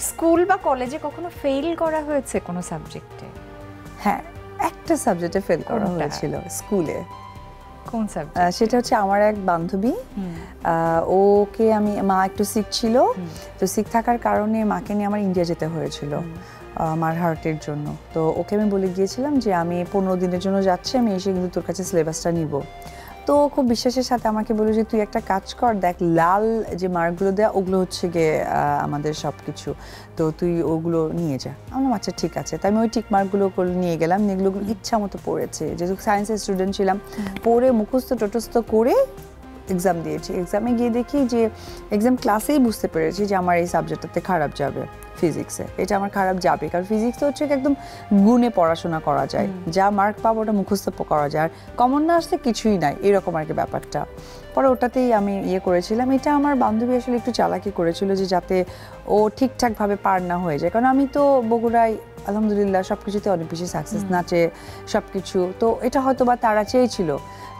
School বা কলেজে কখনো ফেল করা হয়েছে কোনো সাবজেক্টে? হ্যাঁ, একটা সাবজেক্টে ফেল করা হয়েছিল স্কুলে। কোন সাবজেক্ট? সেটা হচ্ছে আমার এক বান্ধবী, ওকে মা একটু সিক ছিল, তো সিক থাকার কারণে মাকে নিয়ে আমার ইন্ডিয়া যেতে হয়েছিল আমার হার্টের জন্য। তো ওকে আমি বলে গিয়েছিলাম যে আমি 15 দিনের জন্য যাচ্ছি, আমি এসে কিন্তু তোর কাছে সিলেবাসটা নিব। তো খুব বিশ্বাসের সাথে আমাকে বলল যে তুই একটা কাজ কর, দেখ লাল যে মার্কগুলো দেয়া ওগুলো হচ্ছে গিয়ে আমাদের সব কিছু, তো তুই ওগুলো নিয়ে যা। আমি আচ্ছা ঠিক আছে। তাই আমি ওই টিক মার্কগুলো নিয়ে গেলাম, এগুলো ইচ্ছা মতো পড়েছে, যেহেতু সায়েন্সের স্টুডেন্ট ছিলাম, পড়ে মুখস্থ টটস্থ করে এক্সাম দিয়েছি। এক্সামে গিয়ে দেখি যে এক্সাম ক্লাসেই বুঝতে পেরেছি যে আমার এই সাবজেক্টটাতে খারাপ যাবে, ফিজিক্সে এটা আমার খারাপ যাবে, কারণ ফিজিক্সে হচ্ছে একদম গুণে পড়াশোনা করা যায়, যা মার্ক পাবো ওটা মুখস্থ করা যায়, আর কমন না আসলে কিছুই নাই, এরকম আর কি ব্যাপারটা। পরে ওটাতেই আমি করেছিলাম। এটা আমার বান্ধবী আসলে একটু চালাকি করেছিল যে যাতে ও ঠিকঠাকভাবে পার না হয়ে যায়, কারণ আমি তো বগুড়ায় আলহামদুলিল্লাহ সব কিছুতে অনেক বেশি সাকসেস, নাচে সব কিছু, তো এটা হয়তো বা তারা চেয়েছিল।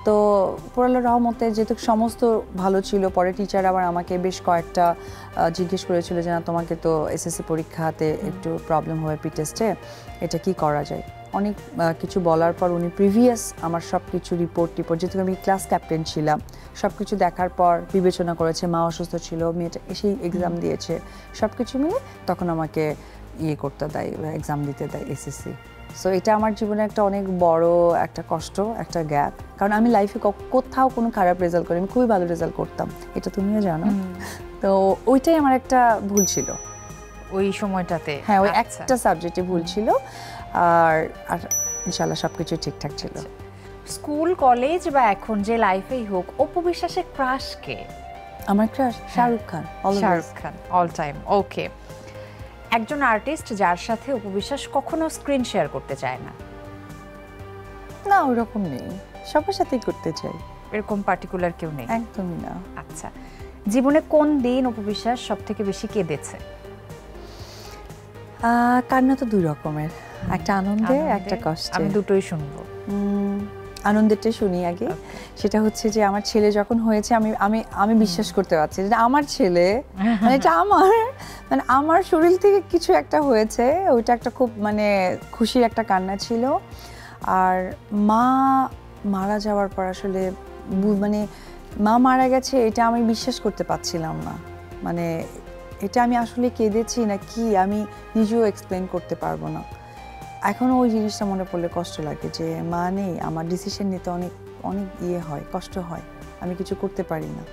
তো পুরাল্লার রহমতে যেহেতু সমস্ত ভালো ছিল, পরে টিচার আবার আমাকে বেশ কয়েকটা জিজ্ঞেস করেছিল যে না তোমাকে তো এসএসসি পরীক্ষাতে একটু প্রবলেম হবে পি টেস্টে, এটা কি করা যায়। অনেক কিছু বলার পর উনি প্রিভিয়াস আমার সব কিছু রিপোর্ট যেহেতু আমি ক্লাস ক্যাপ্টেন ছিলাম, সব কিছু দেখার পর বিবেচনা করেছে, মা অসুস্থ ছিল, মেয়েটা এসেই এক্সাম দিয়েছে, সব কিছু মিলে তখন আমাকে করতে দেয়, এক্সাম দিতে দেয় এসএসসি। সো এটা আমার জীবনে একটা অনেক বড় একটা কষ্ট, একটা গ্যাপ, কারণ আমি লাইফে কোথাও কোনো খারাপ রেজাল্ট করি, আমি খুবই ভালো রেজাল্ট করতাম, এটা তুমিও জানো। তো ওইটাই আমার একটা ভুল ছিল ওই সময়টাতে। হ্যাঁ, ওই একটা সাবজেক্টে ভুল ছিল, আর ইনশাআল্লাহ সবকিছু ঠিকঠাক ছিল। স্কুল কলেজ বা এখন যে লাইফেই হোক, অপু বিশ্বাসের ক্রাশ কে? আমার crush Shahrukh Khan. Shahrukh Khan all time. ওকে, একজন আর্টিস্ট যার সাথে অপু বিশ্বাস কখনো স্ক্রিন শেয়ার করতে চায় না? না, ওরকম নেই, সবার সাথেই করতে চাই। এরকম পার্টিকুলার কেউ নেই? একদমই না। আচ্ছা, জীবনে কোন দিন অপু বিশ্বাস সব থেকে বেশি কেঁদেছে? কান্না তো দুই রকমের, একটা আনন্দে, একটা কষ্টে। আমি দুটোই শুনবো। আনন্দেরটা শুনি আগে। সেটা হচ্ছে যে আমার ছেলে যখন হয়েছে, আমি আমি আমি বিশ্বাস করতে পারছি যে আমার ছেলে, মানে এটা আমার শরীর থেকে কিছু একটা হয়েছে, ওইটা একটা খুব খুশির একটা কান্না ছিল। আর মা মারা যাওয়ার পর আসলে মা মারা গেছে এটা আমি বিশ্বাস করতে পারছিলাম না, এটা আমি আসলে কেঁদেছি না কি আমি নিজেও এক্সপ্লেন করতে পারবো না। এখনও ওই জিনিসটা মনে পড়লে কষ্ট লাগে যে মা নেই, আমার ডিসিশন নিতে অনেক অনেক হয়, কষ্ট হয়, আমি কিছু করতে পারি না।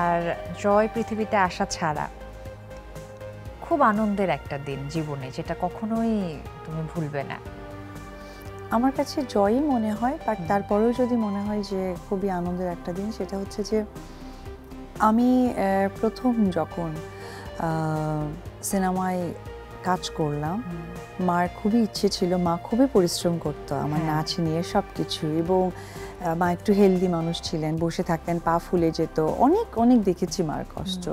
আর জয় পৃথিবীতে আসা ছাড়া খুব আনন্দের একটা দিন জীবনে, যেটা কখনোই তুমি ভুলবে না? আমার কাছে জয়ই মনে হয়, বাট তারপরেও যদি মনে হয় যে খুবই আনন্দের একটা দিন, সেটা হচ্ছে যে আমি প্রথম যখন সিনেমায় কাজ করলাম, মার খুবই ইচ্ছে ছিল, মা খুবই পরিশ্রম করতো আমার নাচ নিয়ে সব কিছু, এবং মা একটু হেলদি মানুষ ছিলেন, বসে থাকতেন, পা ফুলে যেত, অনেক অনেক দেখেছি মার কষ্ট।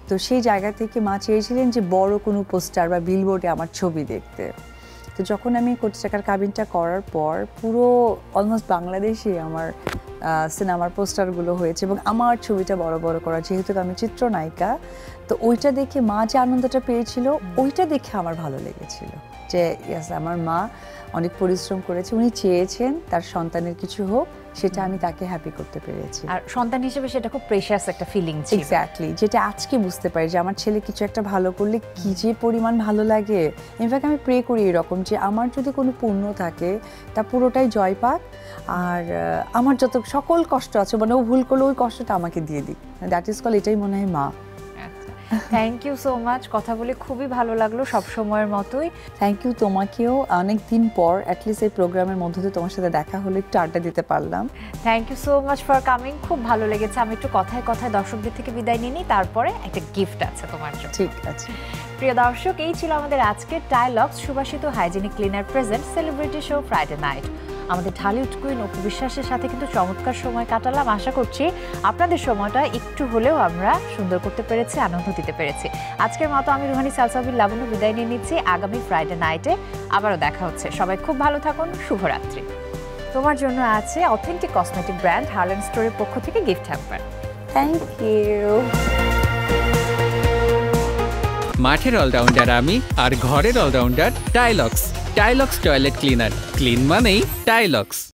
তো সেই জায়গা থেকে মা চেয়েছিলেন যে বড় কোনো পোস্টার বা বিলবোর্ডে আমার ছবি দেখতে। তো যখন আমি কোটি টাকার কাবিনটা করার পর পুরো অলমোস্ট বাংলাদেশে আমার সিনেমার পোস্টারগুলো হয়েছে, এবং আমার ছবিটা বড় বড় করা, যেহেতু আমি চিত্রনায়িকা, তো ওইটা দেখে মা যে আনন্দটা পেয়েছিল, ওইটা দেখে আমার ভালো লেগেছিল যে ইয়েস, আমার মা অনেক পরিশ্রম করেছে, উনি চেয়েছেন তার সন্তানের কিছু হোক, সেটা আমি তাকে হ্যাপি করতে পেরেছি। আর সন্তান হিসেবে সেটা খুব প্রেশাস একটা ফিলিং ছিল। এক্স্যাক্টলি, যেটা আজকে বুঝতে পারি যে আমার ছেলে কিছু একটা ভালো করলে কি যে পরিমাণ ভালো লাগে। ইনফ্যাক্ট আমি প্রে করি এরকম যে আমার যদি কোনো পুণ্য থাকে তা পুরোটাই জয় পাক, আর আমার যত সকল কষ্ট আছে ও ভুল করলে ওই কষ্টটা আমাকে দিয়ে দিক, দ্যাট ইজ কল, এটাই মনে হয় মা। থ্যাংক ইউ সো মাচ, কথা বলে খুবই ভালো লাগলো সব সময়ের মতোই। থ্যাংক ইউ তোমাকেও, অনেক দিন পর অ্যাটলিস্ট এই প্রোগ্রামের মধ্যে দিয়ে তোমার সাথে দেখা হলো, একটু আড্ডা দিতে পারলাম। Thank you so much for coming, খুব ভালো লেগেছে। আমি একটু কথায় কথায় দর্শকদের থেকে বিদায় নিই, তারপরে একটা গিফট আছে তোমার জন্য। ঠিক আছে। প্রিয় দর্শক, এই ছিল আমাদের আজকের টাইলক্স সুবাসিত hygienic cleaner present celebrity show Friday night. আমাদের ঢালিউড কুইন অপু বিশ্বাসের সাথে কিন্তু চমৎকার সময় কাটালাম। আশা করছি আপনাদের সময়টা একটু হলেও আমরা সুন্দর করতে পেরেছি, আনন্দ দিতে পেরেছি। আজকের মতো আমি রুহানি সালসাবিল লাবণ্য বিদায় নিয়ে নিচ্ছি। আগামী ফ্রাইডে নাইটে আবারও দেখা হচ্ছে। সবাই খুব ভালো থাকুন, শুভরাত্রি। তোমার জন্য আছে অথেন্টিক কসমেটিক ব্র্যান্ড হার্লেন স্টোরের পক্ষ থেকে গিফট হ্যাম্পার। Thank you. মাঠের অলরাউন্ডার আমি, আর ঘরের অলরাউন্ডার টাইলক্স। টাইলক্স টয়লেট ক্লিনার, ক্লিন মানেই টাইলক্স।